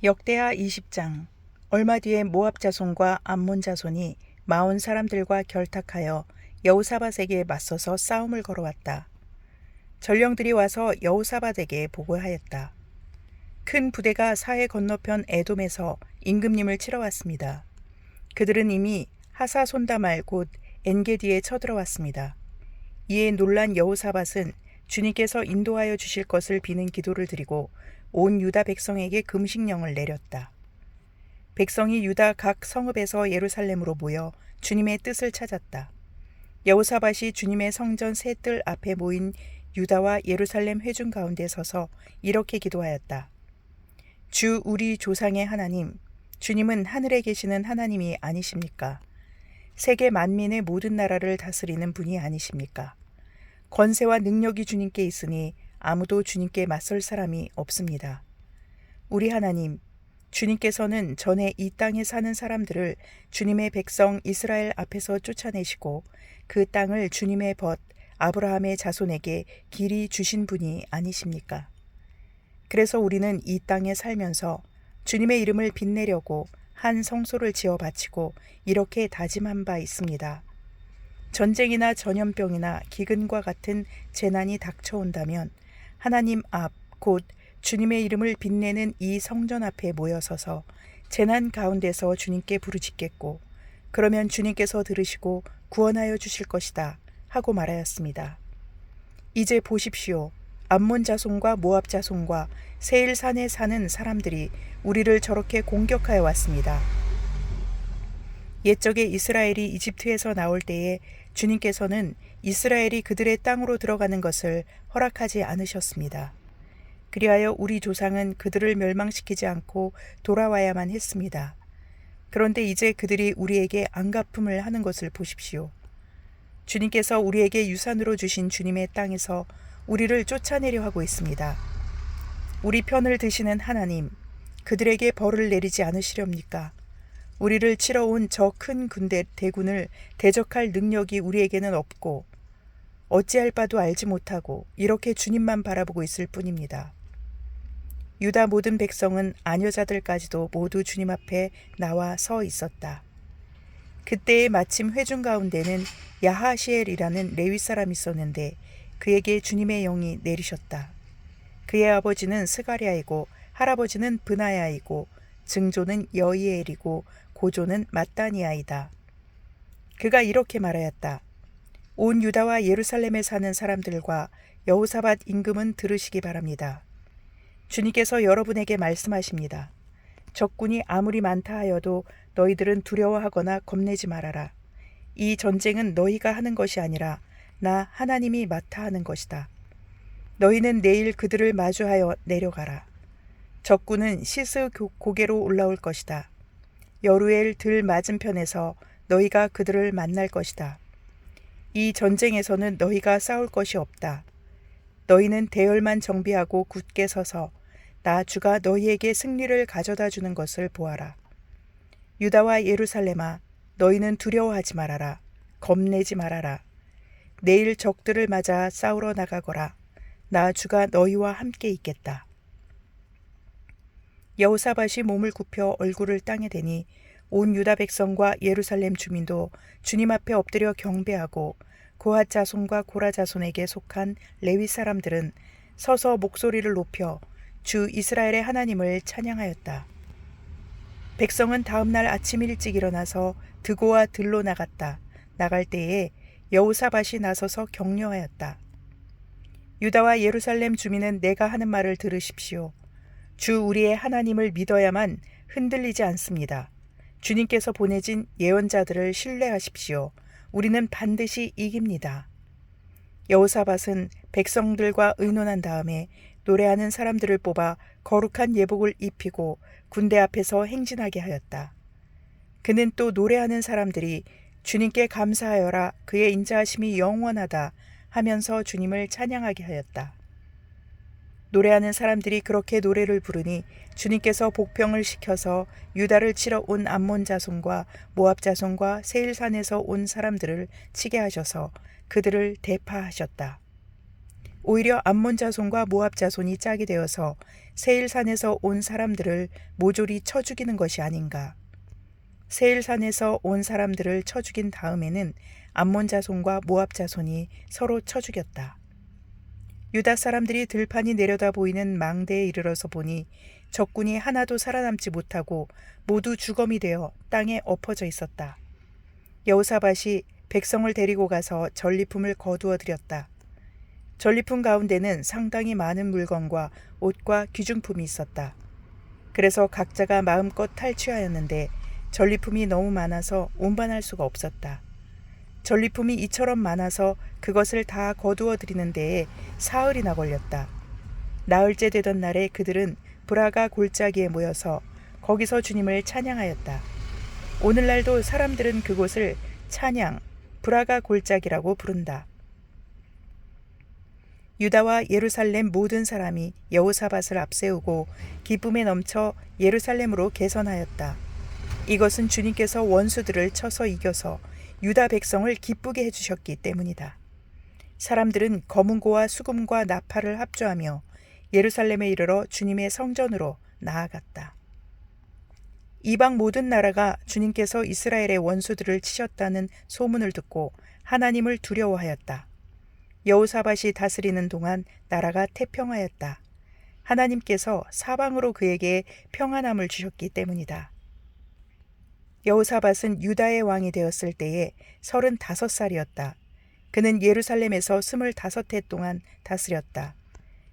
역대하 20장. 얼마 뒤에 모압 자손과 암몬 자손이 마온 사람들과 결탁하여 여호사밧에게 맞서서 싸움을 걸어왔다. 전령들이 와서 여호사밧에게 보고하였다. 큰 부대가 사해 건너편 에돔에서 임금님을 치러 왔습니다. 그들은 이미 하사손다말 곧 엔게디에 쳐들어왔습니다. 이에 놀란 여호사밧은 주님께서 인도하여 주실 것을 비는 기도를 드리고 온 유다 백성에게 금식령을 내렸다. 백성이 유다 각 성읍에서 예루살렘으로 모여 주님의 뜻을 찾았다. 여호사밧이 주님의 성전 세 뜰 앞에 모인 유다와 예루살렘 회중 가운데 서서 이렇게 기도하였다. 주 우리 조상의 하나님, 주님은 하늘에 계시는 하나님이 아니십니까? 세계 만민의 모든 나라를 다스리는 분이 아니십니까? 권세와 능력이 주님께 있으니 아무도 주님께 맞설 사람이 없습니다. 우리 하나님, 주님께서는 전에 이 땅에 사는 사람들을 주님의 백성 이스라엘 앞에서 쫓아내시고 그 땅을 주님의 벗 아브라함의 자손에게 길이 주신 분이 아니십니까? 그래서 우리는 이 땅에 살면서 주님의 이름을 빛내려고 한 성소를 지어 바치고 이렇게 다짐한 바 있습니다. 전쟁이나 전염병이나 기근과 같은 재난이 닥쳐온다면 하나님 앞 곧 주님의 이름을 빛내는 이 성전 앞에 모여서서 재난 가운데서 주님께 부르짖겠고 그러면 주님께서 들으시고 구원하여 주실 것이다 하고 말하였습니다. 이제 보십시오. 암몬 자손과 모압 자손과 세일산에 사는 사람들이 우리를 저렇게 공격하여 왔습니다. 옛적에 이스라엘이 이집트에서 나올 때에 주님께서는 이스라엘이 그들의 땅으로 들어가는 것을 허락하지 않으셨습니다. 그리하여 우리 조상은 그들을 멸망시키지 않고 돌아와야만 했습니다. 그런데 이제 그들이 우리에게 안갚음을 하는 것을 보십시오. 주님께서 우리에게 유산으로 주신 주님의 땅에서 우리를 쫓아내려 하고 있습니다. 우리 편을 드시는 하나님, 그들에게 벌을 내리지 않으시렵니까? 우리를 치러 온 저 큰 군대 대군을 대적할 능력이 우리에게는 없고 어찌할 바도 알지 못하고 이렇게 주님만 바라보고 있을 뿐입니다. 유다 모든 백성은 아녀자들까지도 모두 주님 앞에 나와 서 있었다. 그때에 마침 회중 가운데는 야하시엘이라는 레위 사람이 있었는데 그에게 주님의 영이 내리셨다. 그의 아버지는 스가랴이고 할아버지는 브나야이고 증조는 여이엘이고 고조는 마따니아이다. 그가 이렇게 말하였다. 온 유다와 예루살렘에 사는 사람들과 여호사밧 임금은 들으시기 바랍니다. 주님께서 여러분에게 말씀하십니다. 적군이 아무리 많다 하여도 너희들은 두려워하거나 겁내지 말아라. 이 전쟁은 너희가 하는 것이 아니라 나 하나님이 맡아 하는 것이다. 너희는 내일 그들을 마주하여 내려가라. 적군은 시스 고개로 올라올 것이다. 여루엘 들 맞은편에서 너희가 그들을 만날 것이다. 이 전쟁에서는 너희가 싸울 것이 없다. 너희는 대열만 정비하고 굳게 서서 나 주가 너희에게 승리를 가져다 주는 것을 보아라. 유다와 예루살렘아, 너희는 두려워하지 말아라. 겁내지 말아라. 내일 적들을 맞아 싸우러 나가거라. 나 주가 너희와 함께 있겠다. 여호사밧이 몸을 굽혀 얼굴을 땅에 대니 온 유다 백성과 예루살렘 주민도 주님 앞에 엎드려 경배하고 고핫 자손과 고라 자손에게 속한 레위 사람들은 서서 목소리를 높여 주 이스라엘의 하나님을 찬양하였다. 백성은 다음 날 아침 일찍 일어나서 드고와 들로 나갔다. 나갈 때에 여호사밧이 나서서 격려하였다. 유다와 예루살렘 주민은 내가 하는 말을 들으십시오. 주 우리의 하나님을 믿어야만 흔들리지 않습니다. 주님께서 보내진 예언자들을 신뢰하십시오. 우리는 반드시 이깁니다. 여호사밧은 백성들과 의논한 다음에 노래하는 사람들을 뽑아 거룩한 예복을 입히고 군대 앞에서 행진하게 하였다. 그는 또 노래하는 사람들이 주님께 감사하여라 그의 인자하심이 영원하다 하면서 주님을 찬양하게 하였다. 노래하는 사람들이 그렇게 노래를 부르니 주님께서 복병을 시켜서 유다를 치러 온 암몬 자손과 모압 자손과 세일산에서 온 사람들을 치게 하셔서 그들을 대파하셨다. 오히려 암몬 자손과 모압 자손이 짝이 되어서 세일산에서 온 사람들을 모조리 쳐 죽이는 것이 아닌가. 세일산에서 온 사람들을 쳐 죽인 다음에는 암몬 자손과 모압 자손이 서로 쳐 죽였다. 유다 사람들이 들판이 내려다 보이는 망대에 이르러서 보니 적군이 하나도 살아남지 못하고 모두 주검이 되어 땅에 엎어져 있었다. 여호사밧이 백성을 데리고 가서 전리품을 거두어 드렸다. 전리품 가운데는 상당히 많은 물건과 옷과 귀중품이 있었다. 그래서 각자가 마음껏 탈취하였는데 전리품이 너무 많아서 운반할 수가 없었다. 전리품이 이처럼 많아서 그것을 다 거두어 드리는 데에 사흘이나 걸렸다. 나흘째 되던 날에 그들은 브라가 골짜기에 모여서 거기서 주님을 찬양하였다. 오늘날도 사람들은 그곳을 찬양, 브라가 골짜기라고 부른다. 유다와 예루살렘 모든 사람이 여호사밧을 앞세우고 기쁨에 넘쳐 예루살렘으로 개선하였다. 이것은 주님께서 원수들을 쳐서 이겨서 유다 백성을 기쁘게 해주셨기 때문이다. 사람들은 검은고와 수금과 나팔을 합주하며 예루살렘에 이르러 주님의 성전으로 나아갔다. 이방 모든 나라가 주님께서 이스라엘의 원수들을 치셨다는 소문을 듣고 하나님을 두려워하였다. 여호사밧이 다스리는 동안 나라가 태평하였다. 하나님께서 사방으로 그에게 평안함을 주셨기 때문이다. 여호사밧은 유다의 왕이 되었을 때에 35살이었다. 그는 예루살렘에서 25해 동안 다스렸다.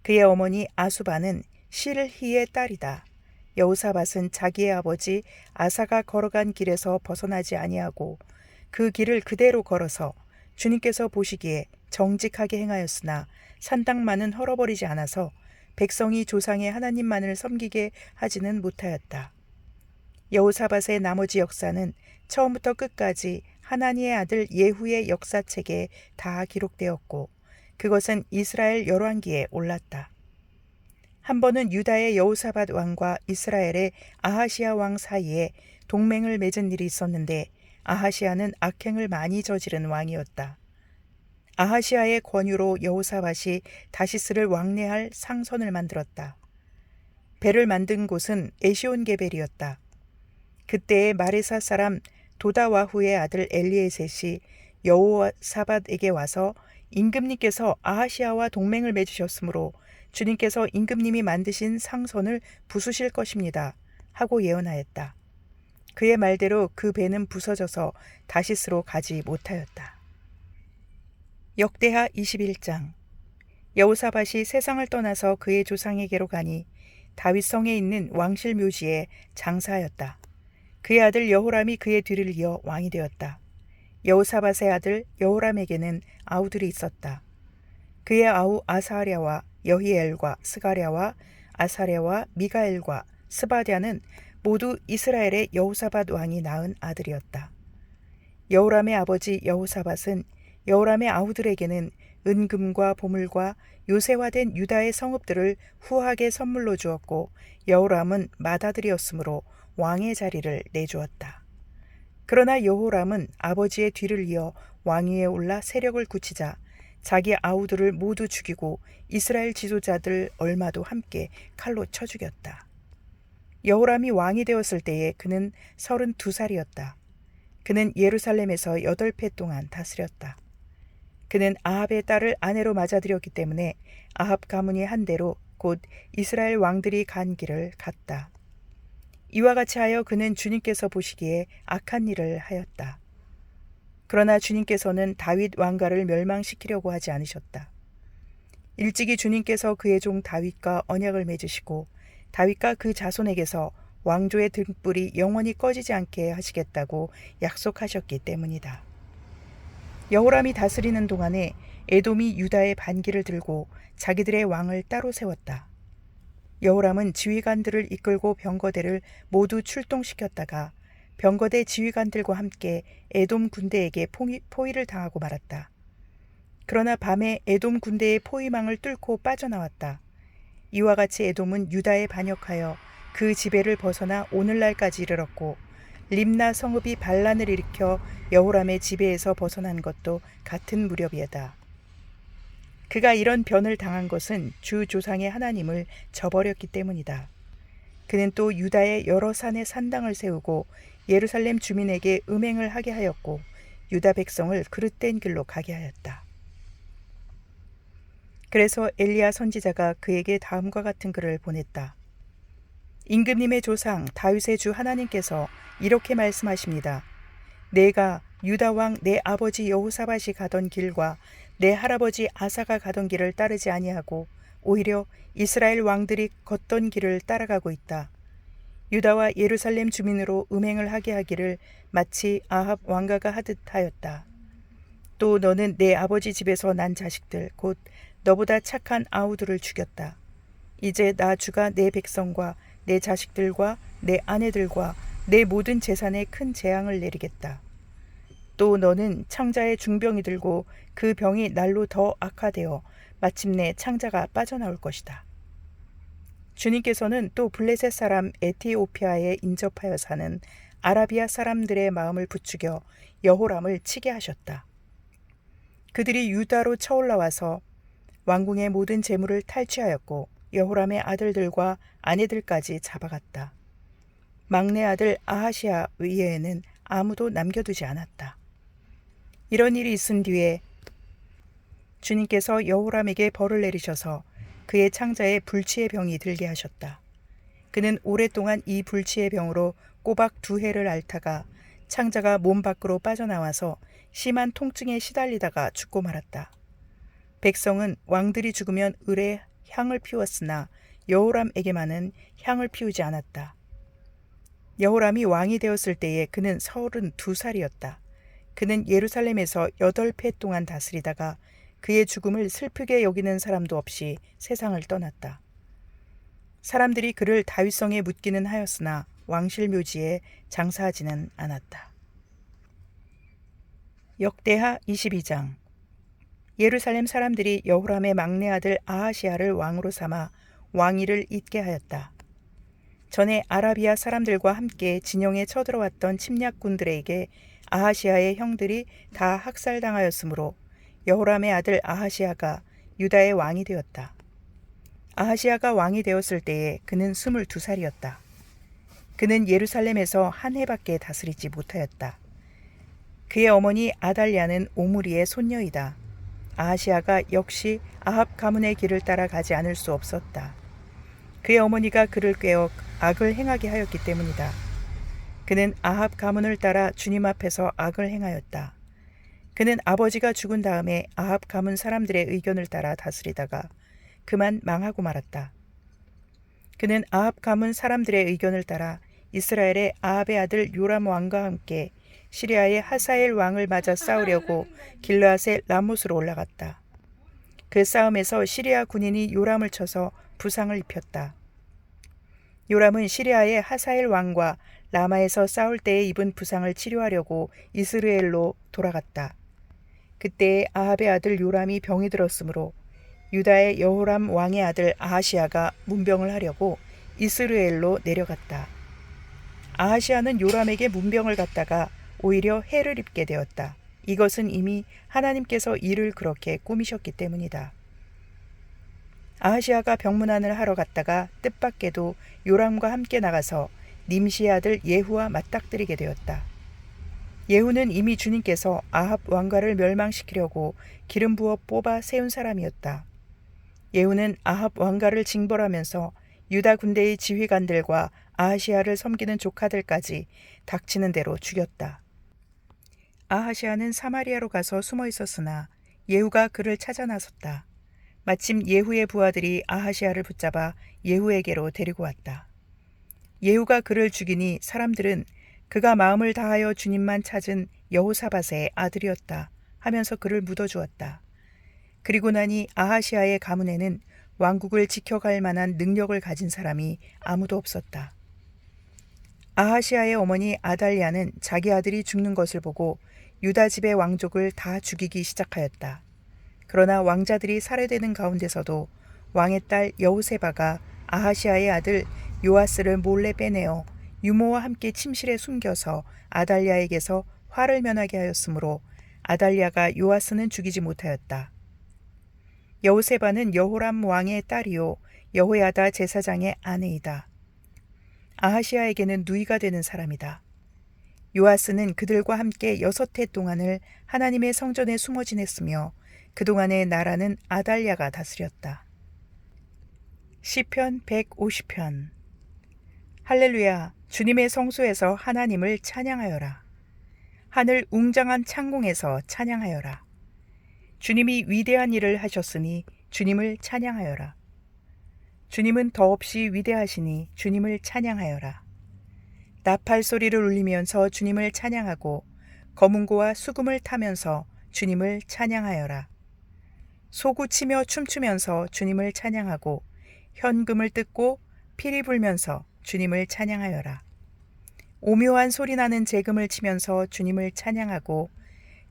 그의 어머니 아수바는 실히의 딸이다. 여호사밧은 자기의 아버지 아사가 걸어간 길에서 벗어나지 아니하고 그 길을 그대로 걸어서 주님께서 보시기에 정직하게 행하였으나 산당만은 헐어버리지 않아서 백성이 조상의 하나님만을 섬기게 하지는 못하였다. 여호사밧의 나머지 역사는 처음부터 끝까지 하나니의 아들 예후의 역사책에 다 기록되었고 그것은 이스라엘 열왕기에 올랐다. 한 번은 유다의 여호사밧 왕과 이스라엘의 아하시아 왕 사이에 동맹을 맺은 일이 있었는데 아하시아는 악행을 많이 저지른 왕이었다. 아하시아의 권유로 여호사밧이 다시스를 왕래할 상선을 만들었다. 배를 만든 곳은 에시온게벨이었다. 그때의 마레사 사람 도다와후의 아들 엘리에셋이 여호사밧에게 와서 임금님께서 아하시아와 동맹을 맺으셨으므로 주님께서 임금님이 만드신 상선을 부수실 것입니다 하고 예언하였다. 그의 말대로 그 배는 부서져서 다시스로 가지 못하였다. 역대하 21장. 여호사밧이 세상을 떠나서 그의 조상에게로 가니 다윗성에 있는 왕실 묘지에 장사하였다. 그의 아들 여호람이 그의 뒤를 이어 왕이 되었다. 여호사밧의 아들 여호람에게는 아우들이 있었다. 그의 아우 아사랴와 여히엘과 스가랴와 아사랴와 미가엘과 스바랴는 모두 이스라엘의 여호사밧 왕이 낳은 아들이었다. 여호람의 아버지 여호사밧은 여호람의 아우들에게는 은금과 보물과 요새화된 유다의 성읍들을 후하게 선물로 주었고 여호람은 맏아들이었으므로 왕의 자리를 내주었다. 그러나 여호람은 아버지의 뒤를 이어 왕위에 올라 세력을 굳히자 자기 아우들을 모두 죽이고 이스라엘 지도자들 얼마도 함께 칼로 쳐 죽였다. 여호람이 왕이 되었을 때에 그는 32살이었다. 그는 예루살렘에서 8해 동안 다스렸다. 그는 아합의 딸을 아내로 맞아들였기 때문에 아합 가문이 한 대로 곧 이스라엘 왕들이 간 길을 갔다. 이와 같이 하여 그는 주님께서 보시기에 악한 일을 하였다. 그러나 주님께서는 다윗 왕가를 멸망시키려고 하지 않으셨다. 일찍이 주님께서 그의 종 다윗과 언약을 맺으시고 다윗과 그 자손에게서 왕조의 등불이 영원히 꺼지지 않게 하시겠다고 약속하셨기 때문이다. 여호람이 다스리는 동안에 에돔이 유다의 반기를 들고 자기들의 왕을 따로 세웠다. 여호람은 지휘관들을 이끌고 병거대를 모두 출동시켰다가 병거대 지휘관들과 함께 에돔 군대에게 포위를 당하고 말았다. 그러나 밤에 에돔 군대의 포위망을 뚫고 빠져나왔다. 이와 같이 에돔은 유다에 반역하여 그 지배를 벗어나 오늘날까지 이르렀고 림나 성읍이 반란을 일으켜 여호람의 지배에서 벗어난 것도 같은 무렵이다. 그가 이런 변을 당한 것은 주 조상의 하나님을 저버렸기 때문이다. 그는 또 유다의 여러 산에 산당을 세우고 예루살렘 주민에게 음행을 하게 하였고 유다 백성을 그릇된 길로 가게 하였다. 그래서 엘리야 선지자가 그에게 다음과 같은 글을 보냈다. 임금님의 조상 다윗의 주 하나님께서 이렇게 말씀하십니다. 내가 유다 왕 내 아버지 여호사밧이 가던 길과 내 할아버지 아사가 가던 길을 따르지 아니하고 오히려 이스라엘 왕들이 걷던 길을 따라가고 있다. 유다와 예루살렘 주민으로 음행을 하게 하기를 마치 아합 왕가가 하듯 하였다. 또 너는 내 아버지 집에서 난 자식들 곧 너보다 착한 아우들을 죽였다. 이제 나 주가 내 백성과 내 자식들과 내 아내들과 내 모든 재산에 큰 재앙을 내리겠다. 또 너는 창자에 중병이 들고 그 병이 날로 더 악화되어 마침내 창자가 빠져나올 것이다. 주님께서는 또 블레셋 사람 에티오피아에 인접하여 사는 아라비아 사람들의 마음을 부추겨 여호람을 치게 하셨다. 그들이 유다로 쳐올라와서 왕궁의 모든 재물을 탈취하였고 여호람의 아들들과 아내들까지 잡아갔다. 막내 아들 아하시아 외에는 아무도 남겨두지 않았다. 이런 일이 있은 뒤에 주님께서 여호람에게 벌을 내리셔서 그의 창자에 불치의 병이 들게 하셨다. 그는 오랫동안 이 불치의 병으로 꼬박 2해를 앓다가 창자가 몸 밖으로 빠져나와서 심한 통증에 시달리다가 죽고 말았다. 백성은 왕들이 죽으면 을에 향을 피웠으나 여호람에게만은 향을 피우지 않았다. 여호람이 왕이 되었을 때에 그는 32살이었다. 그는 예루살렘에서 8해 동안 다스리다가 그의 죽음을 슬프게 여기는 사람도 없이 세상을 떠났다. 사람들이 그를 다윗성에 묻기는 하였으나 왕실 묘지에 장사하지는 않았다. 역대하 22장. 예루살렘 사람들이 여호람의 막내 아들 아하시아를 왕으로 삼아 왕위를 잇게 하였다. 전에 아라비아 사람들과 함께 진영에 쳐들어왔던 침략군들에게 아하시아의 형들이 다 학살당하였으므로 여호람의 아들 아하시아가 유다의 왕이 되었다. 아하시아가 왕이 되었을 때에 그는 22살이었다. 그는 예루살렘에서 한 해밖에 다스리지 못하였다. 그의 어머니 아달랴는 오므리의 손녀이다. 아하시아가 역시 아합 가문의 길을 따라 가지 않을 수 없었다. 그의 어머니가 그를 꾀어 악을 행하게 하였기 때문이다. 그는 아합 가문을 따라 주님 앞에서 악을 행하였다. 그는 아버지가 죽은 다음에 아합 가문 사람들의 의견을 따라 다스리다가 그만 망하고 말았다. 그는 아합 가문 사람들의 의견을 따라 이스라엘의 아합의 아들 요람 왕과 함께 시리아의 하사엘 왕을 맞아 싸우려고 길르앗의 라못으로 올라갔다. 그 싸움에서 시리아 군인이 요람을 쳐서 부상을 입혔다. 요람은 시리아의 하사엘 왕과 라마에서 싸울 때에 입은 부상을 치료하려고 이스라엘로 돌아갔다. 그때에 아합의 아들 요람이 병이 들었으므로 유다의 여호람 왕의 아들 아하시아가 문병을 하려고 이스라엘로 내려갔다. 아하시아는 요람에게 문병을 갖다가 오히려 해를 입게 되었다. 이것은 이미 하나님께서 이를 그렇게 꾸미셨기 때문이다. 아하시아가 병문안을 하러 갔다가 뜻밖에도 요람과 함께 나가서 님시의 아들 예후와 맞닥뜨리게 되었다. 예후는 이미 주님께서 아합 왕가를 멸망시키려고 기름 부어 뽑아 세운 사람이었다. 예후는 아합 왕가를 징벌하면서 유다 군대의 지휘관들과 아하시아를 섬기는 조카들까지 닥치는 대로 죽였다. 아하시아는 사마리아로 가서 숨어 있었으나 예후가 그를 찾아 나섰다. 마침 예후의 부하들이 아하시아를 붙잡아 예후에게로 데리고 왔다. 예후가 그를 죽이니 사람들은 그가 마음을 다하여 주님만 찾은 여호사밧의 아들이었다 하면서 그를 묻어주었다. 그리고 나니 아하시아의 가문에는 왕국을 지켜갈 만한 능력을 가진 사람이 아무도 없었다. 아하시아의 어머니 아달랴는 자기 아들이 죽는 것을 보고 유다 집의 왕족을 다 죽이기 시작하였다. 그러나 왕자들이 살해되는 가운데서도 왕의 딸 여호세바가 아하시아의 아들 요아스를 몰래 빼내어 유모와 함께 침실에 숨겨서 아달랴에게서 화를 면하게 하였으므로 아달랴가 요아스는 죽이지 못하였다. 여호세바는 여호람 왕의 딸이요 여호야다 제사장의 아내이다. 아하시아에게는 누이가 되는 사람이다. 요아스는 그들과 함께 6해 동안을 하나님의 성전에 숨어 지냈으며 그동안의 나라는 아달랴가 다스렸다. 시편 150편. 할렐루야. 주님의 성소에서 하나님을 찬양하여라. 하늘 웅장한 창공에서 찬양하여라. 주님이 위대한 일을 하셨으니 주님을 찬양하여라. 주님은 더없이 위대하시니 주님을 찬양하여라. 나팔 소리를 울리면서 주님을 찬양하고 거문고와 수금을 타면서 주님을 찬양하여라. 소구치며 춤추면서 주님을 찬양하고 현금을 뜯고 피리 불면서 주님을 찬양하여라. 오묘한 소리 나는 재금을 치면서 주님을 찬양하고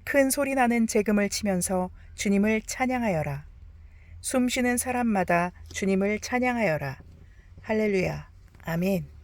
큰 소리 나는 재금을 치면서 주님을 찬양하여라. 숨쉬는 사람마다 주님을 찬양하여라. 할렐루야. 아멘.